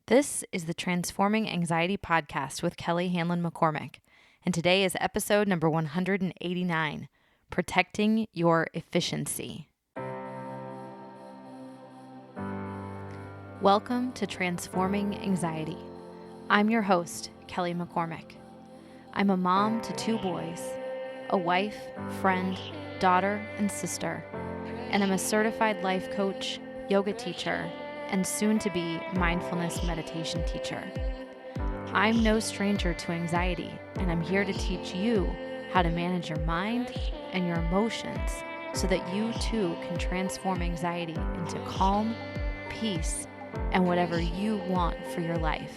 This is the Transforming Anxiety podcast with Kelly Hanlon McCormick, and today is episode number 189, Protecting Your Efficiency. Welcome to Transforming Anxiety. I'm your host, Kelly McCormick. I'm a mom to 2 boys, a wife, friend, daughter, and sister, and I'm a certified life coach, yoga teacher, and soon-to-be mindfulness meditation teacher. I'm no stranger to anxiety, and I'm here to teach you how to manage your mind and your emotions so that you too can transform anxiety into calm, peace, and whatever you want for your life.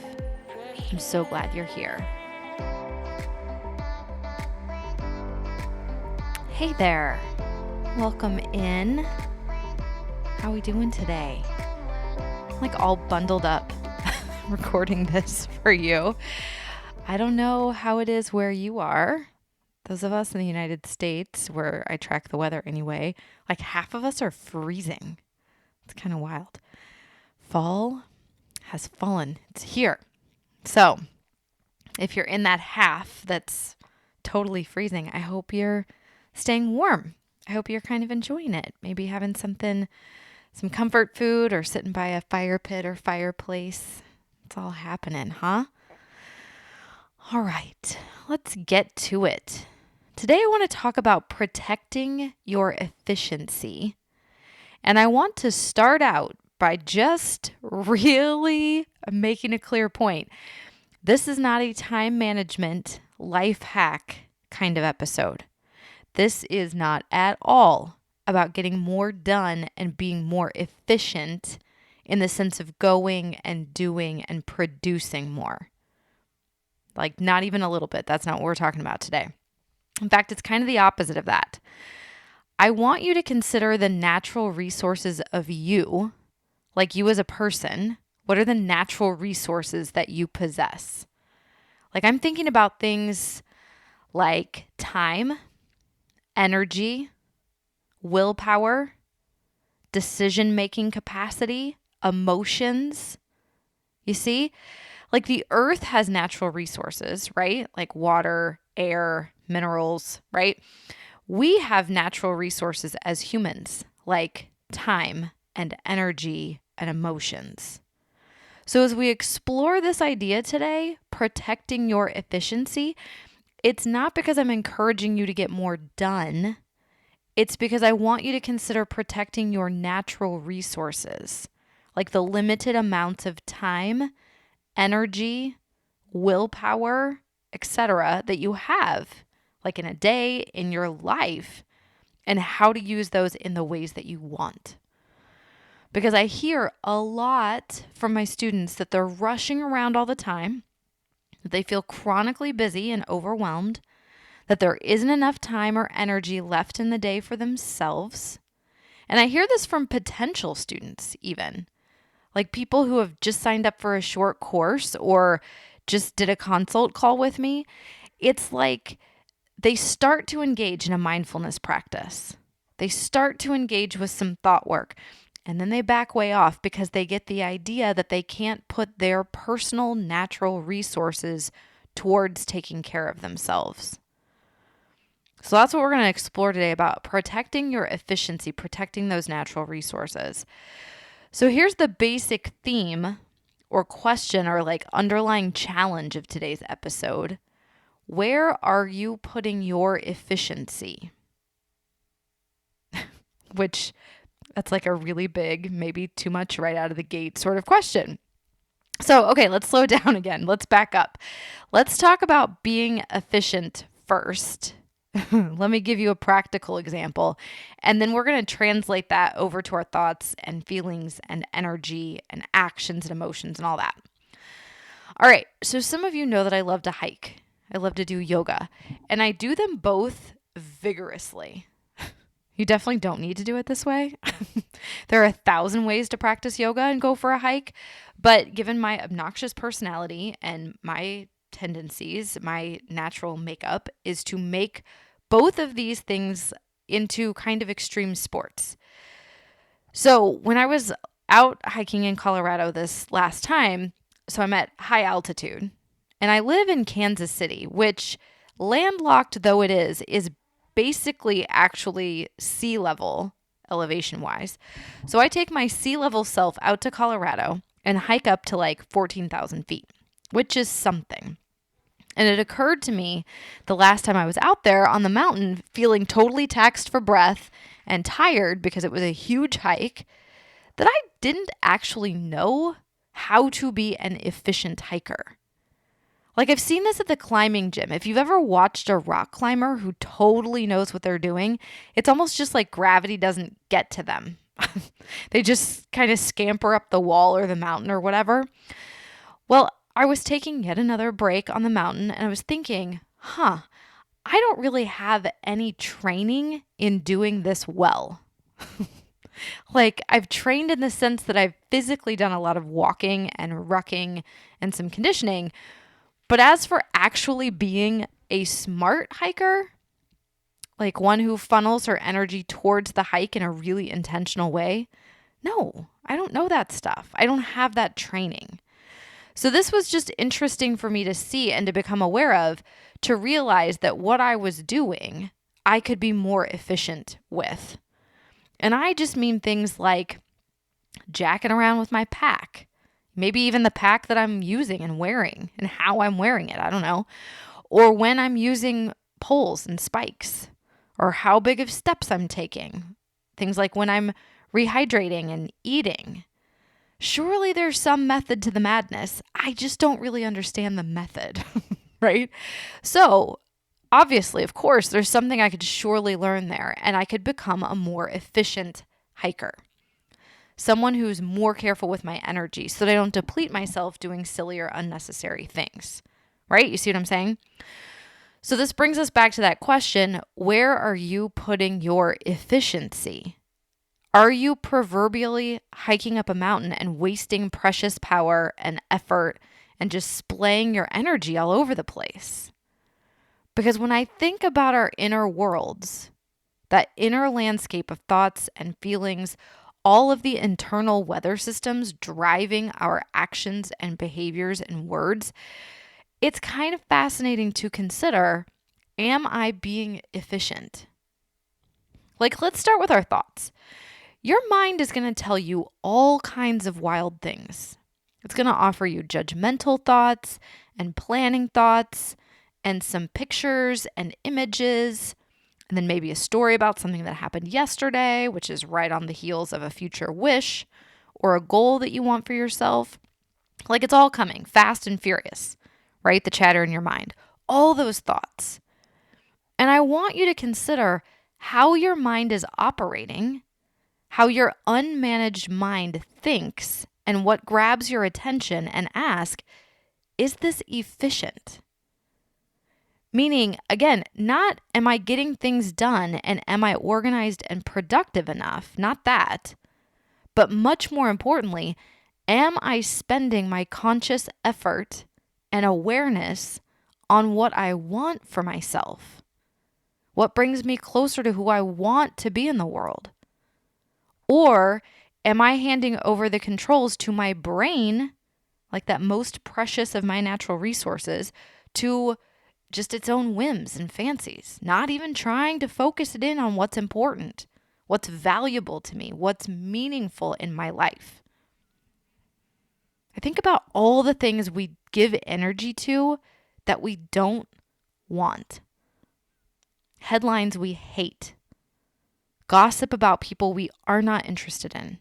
I'm so glad you're here. Hey there. Welcome in. How are we doing today? I'm like all bundled up recording this for you. I don't know how it is where you are. Those of us in the United States, where I track the weather anyway, like half of us are freezing. It's kind of wild. Fall has fallen. It's here. So if you're in that half that's totally freezing, I hope you're staying warm. I hope you're kind of enjoying it. Maybe having some comfort food or sitting by a fire pit or fireplace. It's all happening, huh? All right, let's get to it. Today I want to talk about protecting your efficiency. And I want to start out by just really making a clear point. This is not a time management life hack kind of episode. This is not at all about getting more done and being more efficient in the sense of going and doing and producing more. Like not even a little bit. That's not what we're talking about today. In fact, it's kind of the opposite of that. I want you to consider the natural resources of you, like you as a person. What are the natural resources that you possess? Like I'm thinking about things like time, energy, willpower, decision-making capacity, emotions. You see, like the earth has natural resources, right? Like water, air, minerals, right? We have natural resources as humans, like time and energy and emotions. So as we explore this idea today, protecting your efficiency, it's not because I'm encouraging you to get more done. It's because I want you to consider protecting your natural resources, like the limited amounts of time, energy, willpower, etc. that you have, like in a day, in your life, and how to use those in the ways that you want. Because I hear a lot from my students that they're rushing around all the time, that they feel chronically busy and overwhelmed, that there isn't enough time or energy left in the day for themselves. And I hear this from potential students even, like people who have just signed up for a short course or just did a consult call with me. It's like they start to engage in a mindfulness practice. They start to engage with some thought work, and then they back way off because they get the idea that they can't put their personal natural resources towards taking care of themselves. So that's what we're going to explore today about protecting your efficiency, protecting those natural resources. So here's the basic theme or question or like underlying challenge of today's episode. Where are you putting your efficiency? Which that's like a really big, maybe too much right out of the gate sort of question. So, okay, let's slow down again. Let's back up. Let's talk about being efficient first. Let me give you a practical example, and then we're going to translate that over to our thoughts and feelings and energy and actions and emotions and all that. All right, so some of you know that I love to hike. I love to do yoga, and I do them both vigorously. You definitely don't need to do it this way. There are 1,000 ways to practice yoga and go for a hike, but given my obnoxious personality and my tendencies, my natural makeup is to make both of these things into kind of extreme sports. So when I was out hiking in Colorado this last time, So I'm at high altitude, and I live in Kansas City, which, landlocked though it is basically actually sea level elevation wise. So I take my sea level self out to Colorado and hike up to like 14,000 feet, which is something. And it occurred to me the last time I was out there on the mountain, feeling totally taxed for breath and tired because it was a huge hike, that I didn't actually know how to be an efficient hiker. Like, I've seen this at the climbing gym. If you've ever watched a rock climber who totally knows what they're doing, it's almost just like gravity doesn't get to them. They just kind of scamper up the wall or the mountain or whatever. Well, I was taking yet another break on the mountain, and I was thinking, I don't really have any training in doing this well. Like, I've trained in the sense that I've physically done a lot of walking and rucking and some conditioning. But as for actually being a smart hiker, like one who funnels her energy towards the hike in a really intentional way, no, I don't know that stuff. I don't have that training. So this was just interesting for me to see and to become aware of, to realize that what I was doing, I could be more efficient with. And I just mean things like jacking around with my pack, maybe even the pack that I'm using and wearing and how I'm wearing it. I don't know. Or when I'm using poles and spikes, or how big of steps I'm taking. Things like when I'm rehydrating and eating. Surely there's some method to the madness. I just don't really understand the method, right? So obviously, of course, there's something I could surely learn there, and I could become a more efficient hiker. Someone who's more careful with my energy so that I don't deplete myself doing silly or unnecessary things, right? You see what I'm saying? So this brings us back to that question, where are you putting your efficiency? Are you proverbially hiking up a mountain and wasting precious power and effort and just splaying your energy all over the place? Because when I think about our inner worlds, that inner landscape of thoughts and feelings, all of the internal weather systems driving our actions and behaviors and words, it's kind of fascinating to consider, am I being efficient? Like, let's start with our thoughts. Your mind is going to tell you all kinds of wild things. It's going to offer you judgmental thoughts and planning thoughts and some pictures and images, and then maybe a story about something that happened yesterday, which is right on the heels of a future wish or a goal that you want for yourself. Like, it's all coming fast and furious, right? The chatter in your mind, all those thoughts. And I want you to consider how your mind is operating, how your unmanaged mind thinks, and what grabs your attention, and ask, is this efficient? Meaning, again, not am I getting things done and am I organized and productive enough? Not that. But much more importantly, am I spending my conscious effort and awareness on what I want for myself? What brings me closer to who I want to be in the world? Or am I handing over the controls to my brain, like that most precious of my natural resources, to just its own whims and fancies, not even trying to focus it in on what's important, what's valuable to me, what's meaningful in my life? I think about all the things we give energy to that we don't want. Headlines we hate. Gossip about people we are not interested in.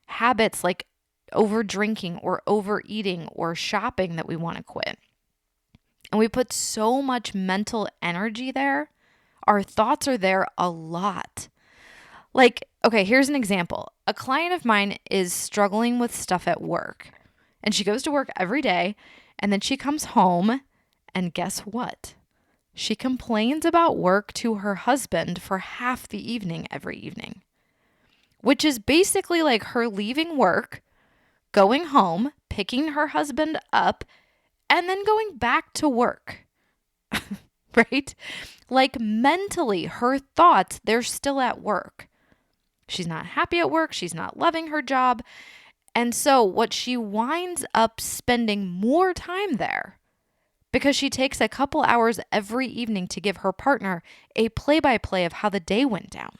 Habits like over drinking or overeating or shopping that we want to quit. And we put so much mental energy there. Our thoughts are there a lot. Like, okay, here's an example. A client of mine is struggling with stuff at work, and she goes to work every day, and then she comes home, and guess what? She complains about work to her husband for half the evening every evening, which is basically like her leaving work, going home, picking her husband up, and then going back to work, right? Like, mentally, her thoughts, they're still at work. She's not happy at work. She's not loving her job. And so what she winds up spending more time there because she takes a couple hours every evening to give her partner a play-by-play of how the day went down.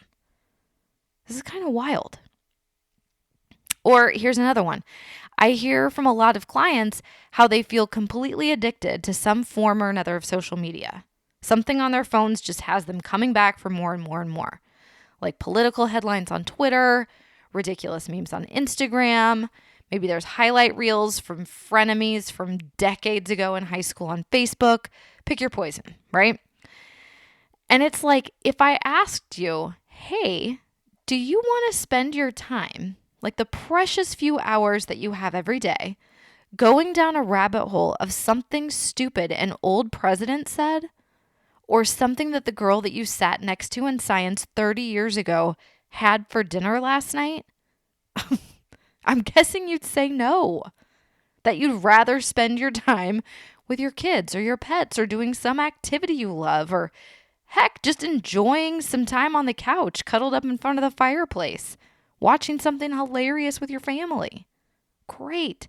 This is kind of wild. Or here's another one. I hear from a lot of clients how they feel completely addicted to some form or another of social media. Something on their phones just has them coming back for more and more and more. Like political headlines on Twitter, ridiculous memes on Instagram. Maybe there's highlight reels from frenemies from decades ago in high school on Facebook. Pick your poison, right? And it's like, if I asked you, hey, do you want to spend your time, like the precious few hours that you have every day, going down a rabbit hole of something stupid an old president said, or something that the girl that you sat next to in science 30 years ago had for dinner last night? I'm guessing you'd say no, that you'd rather spend your time with your kids or your pets or doing some activity you love, or heck, just enjoying some time on the couch, cuddled up in front of the fireplace, watching something hilarious with your family. Great.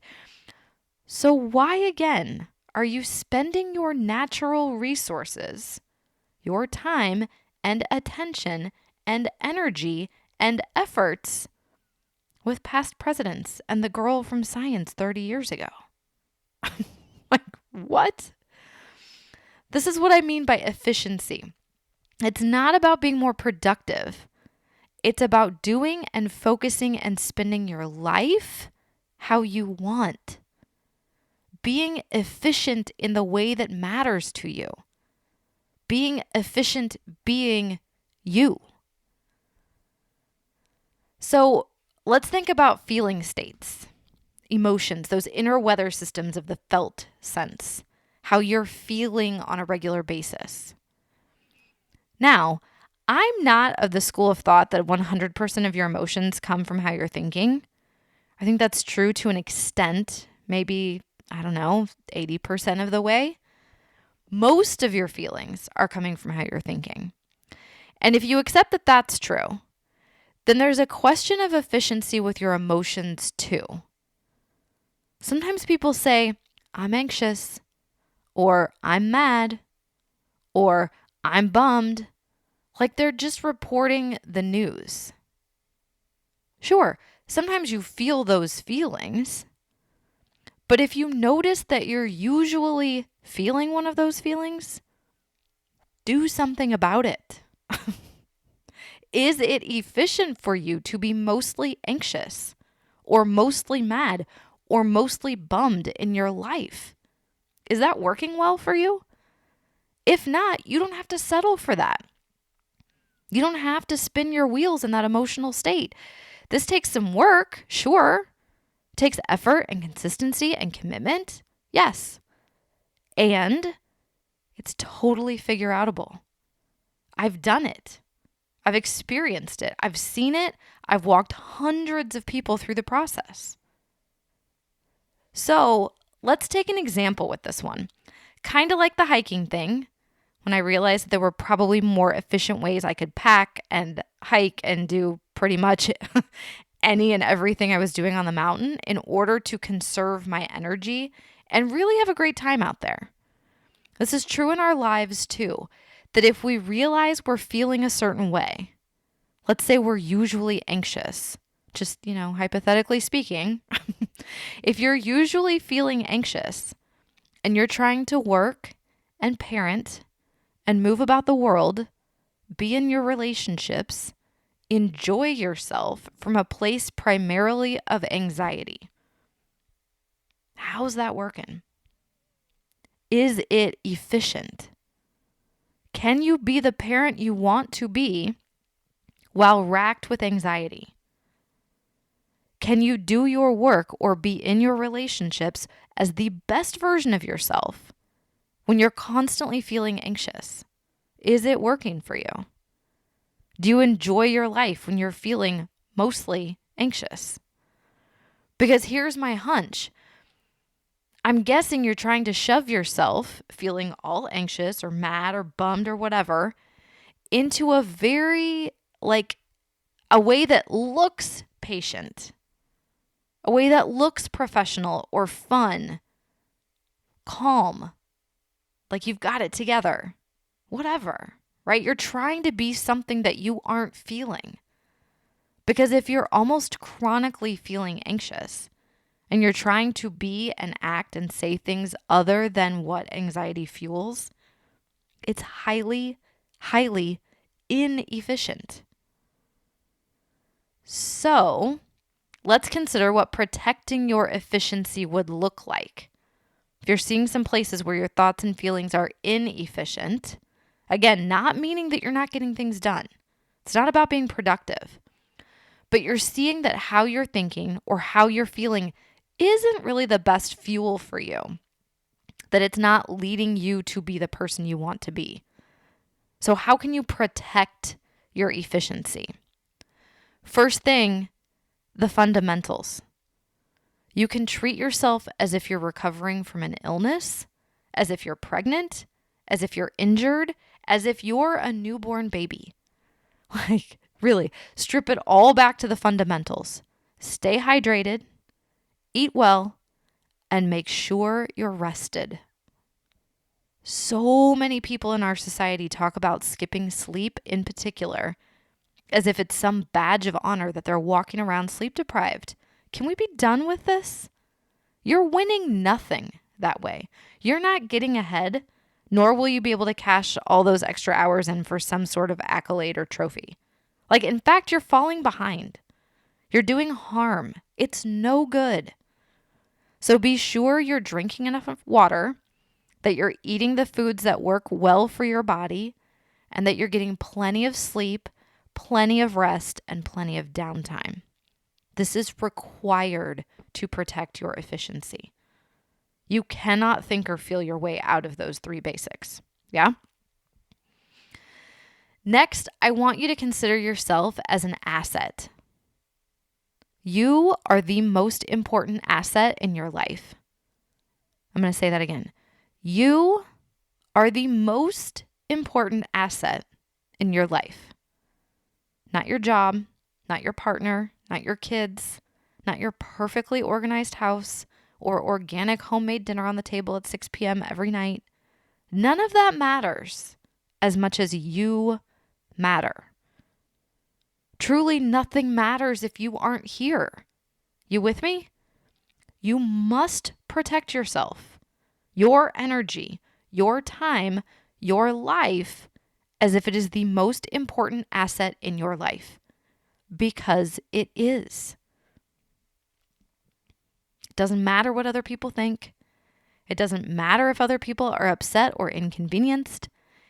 So why again are you spending your natural resources, your time and attention and energy and efforts with past presidents and the girl from science 30 years ago? Like, what? This is what I mean by efficiency. It's not about being more productive. It's about doing and focusing and spending your life how you want. Being efficient in the way that matters to you. Being efficient being you. So let's think about feeling states, emotions, those inner weather systems of the felt sense, how you're feeling on a regular basis. Now, I'm not of the school of thought that 100% of your emotions come from how you're thinking. I think that's true to an extent, maybe, 80% of the way. Most of your feelings are coming from how you're thinking. And if you accept that that's true, then there's a question of efficiency with your emotions too. Sometimes people say, I'm anxious, or I'm mad, or I'm bummed, like they're just reporting the news. Sure, sometimes you feel those feelings, but if you notice that you're usually feeling one of those feelings, do something about it. Is it efficient for you to be mostly anxious, or mostly mad, or mostly bummed in your life? Is that working well for you? If not, you don't have to settle for that. You don't have to spin your wheels in that emotional state. This takes some work, sure. It takes effort and consistency and commitment, yes. And it's totally figure outable. I've done it. I've experienced it. I've seen it. I've walked hundreds of people through the process. So let's take an example with this one. Kind of like the hiking thing. When I realized that there were probably more efficient ways I could pack and hike and do pretty much any and everything I was doing on the mountain in order to conserve my energy and really have a great time out there. This is true in our lives too, that if we realize we're feeling a certain way, let's say we're usually anxious, just, hypothetically speaking, if you're usually feeling anxious and you're trying to work and parent and move about the world, be in your relationships, enjoy yourself from a place primarily of anxiety. How's that working? Is it efficient? Can you be the parent you want to be while racked with anxiety? Can you do your work or be in your relationships as the best version of yourself when you're constantly feeling anxious? Is it working for you? Do you enjoy your life when you're feeling mostly anxious? Because here's my hunch. I'm guessing you're trying to shove yourself, feeling all anxious or mad or bummed or whatever, into a very, a way that looks patient. a way that looks professional or fun, calm, like you've got it together, whatever, right? You're trying to be something that you aren't feeling. Because if you're almost chronically feeling anxious and you're trying to be and act and say things other than what anxiety fuels, it's highly, highly inefficient. So let's consider what protecting your efficiency would look like. If you're seeing some places where your thoughts and feelings are inefficient, again, not meaning that you're not getting things done. It's not about being productive. But you're seeing that how you're thinking or how you're feeling isn't really the best fuel for you, that it's not leading you to be the person you want to be. So how can you protect your efficiency? First thing, the fundamentals. You can treat yourself as if you're recovering from an illness, as if you're pregnant, as if you're injured, as if you're a newborn baby. Like, really, strip it all back to the fundamentals. Stay hydrated, eat well, and make sure you're rested. So many people in our society talk about skipping sleep in particular as if it's some badge of honor that they're walking around sleep deprived. Can we be done with this? You're winning nothing that way. You're not getting ahead, nor will you be able to cash all those extra hours in for some sort of accolade or trophy. Like, in fact, you're falling behind. You're doing harm. It's no good. So be sure you're drinking enough water, that you're eating the foods that work well for your body, and that you're getting plenty of sleep, plenty of rest, and plenty of downtime. This is required to protect your efficiency. You cannot think or feel your way out of those three basics. Yeah? Next, I want you to consider yourself as an asset. You are the most important asset in your life. I'm going to say that again. You are the most important asset in your life. Not your job, not your partner, not your kids, not your perfectly organized house or organic homemade dinner on the table at 6 p.m. every night. None of that matters as much as you matter. Truly, nothing matters if you aren't here. You with me? You must protect yourself, your energy, your time, your life, as if it is the most important asset in your life, because it is. It doesn't matter what other people think. It doesn't matter if other people are upset or inconvenienced.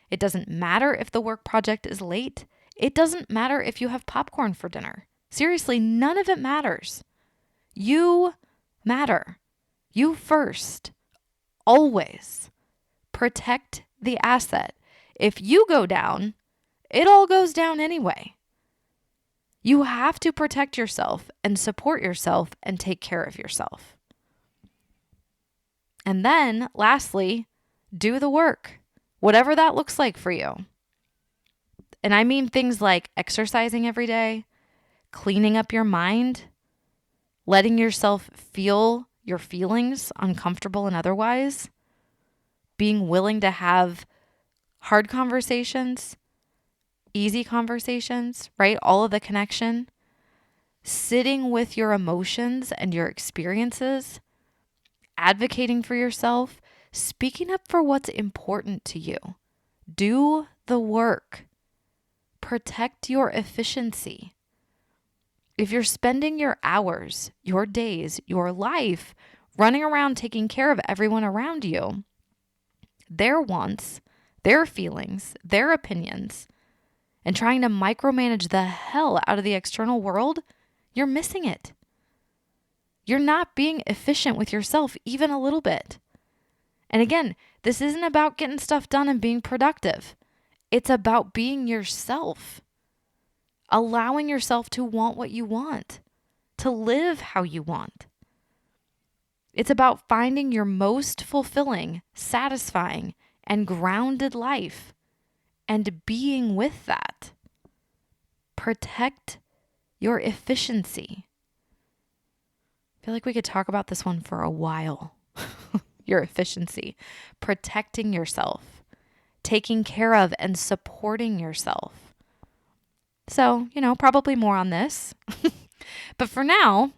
It doesn't matter if the work project is late. It doesn't matter if you have popcorn for dinner. Seriously, none of it matters. You matter. You first. Always. Protect the asset. If you go down, it all goes down anyway. You have to protect yourself and support yourself and take care of yourself. And then, lastly, do the work, whatever that looks like for you. And I mean things like exercising every day, cleaning up your mind, letting yourself feel your feelings, uncomfortable and otherwise, being willing to have hard conversations, easy conversations, right? All of the connection, sitting with your emotions and your experiences, advocating for yourself, speaking up for what's important to you. Do the work. Protect your efficiency. If you're spending your hours, your days, your life running around taking care of everyone around you, their wants, their feelings, their opinions, and trying to micromanage the hell out of the external world, you're missing it. You're not being efficient with yourself even a little bit. And again, this isn't about getting stuff done and being productive. It's about being yourself, allowing yourself to want what you want, to live how you want. It's about finding your most fulfilling, satisfying, and grounded life and being with that. Protect your efficiency. I feel like we could talk about this one for a while. Your efficiency, protecting yourself, taking care of and supporting yourself. So, probably more on this. But for now,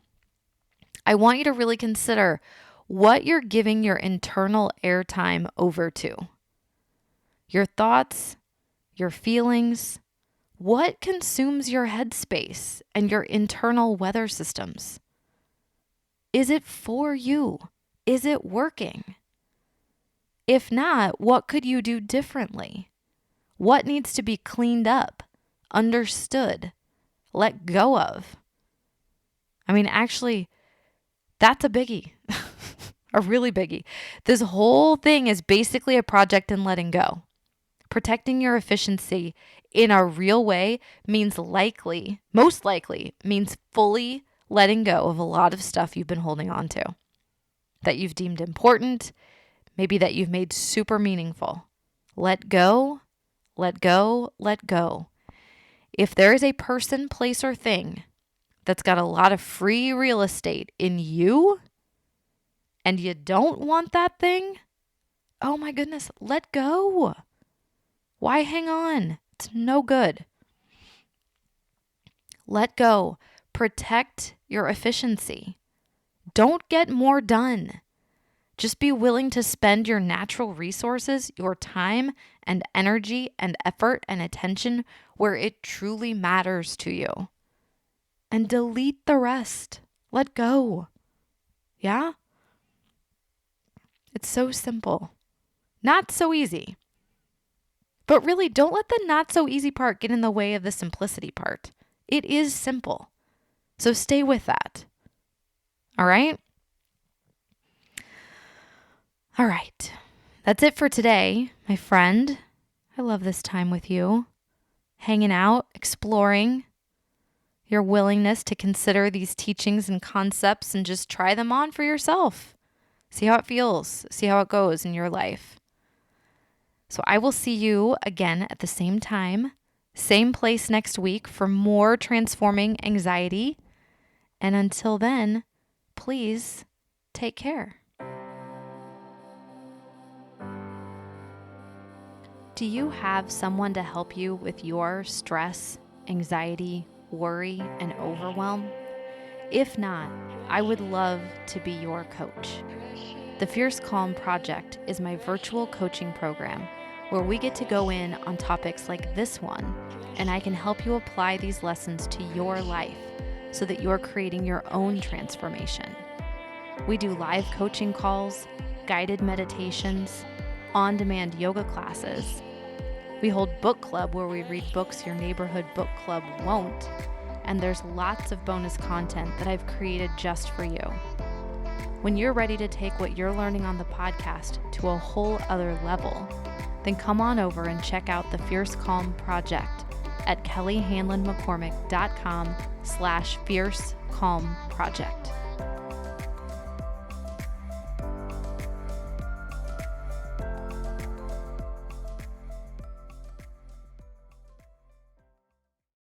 I want you to really consider what you're giving your internal airtime over to. Your thoughts, your feelings, what consumes your headspace and your internal weather systems? Is it for you? Is it working? If not, what could you do differently? What needs to be cleaned up, understood, let go of? Actually, that's a biggie, a really biggie. This whole thing is basically a project in letting go. Protecting your efficiency in a real way most likely means fully letting go of a lot of stuff you've been holding on to, that you've deemed important, maybe that you've made super meaningful. Let go, let go, let go. If there is a person, place, or thing that's got a lot of free real estate in you and you don't want that thing, oh my goodness, let go. Why hang on? It's no good. Let go. Protect your efficiency. Don't get more done. Just be willing to spend your natural resources, your time and energy and effort and attention where it truly matters to you. And delete the rest. Let go. Yeah? It's so simple. Not so easy. But really, don't let the not so easy part get in the way of the simplicity part. It is simple. So stay with that. All right? All right. That's it for today, my friend. I love this time with you. Hanging out, exploring, your willingness to consider these teachings and concepts and just try them on for yourself. See how it feels. See how it goes in your life. So I will see you again at the same time, same place next week for more transforming anxiety. And until then, please take care. Do you have someone to help you with your stress, anxiety, worry, and overwhelm? If not, I would love to be your coach. The Fierce Calm Project is my virtual coaching program where we get to go in on topics like this one, and I can help you apply these lessons to your life so that you're creating your own transformation. We do live coaching calls, guided meditations, on-demand yoga classes. We hold book club where we read books your neighborhood book club won't, and there's lots of bonus content that I've created just for you. When you're ready to take what you're learning on the podcast to a whole other level, then come on over and check out the Fierce Calm Project at kellyhanlonmccormick.com/Fierce Calm Project.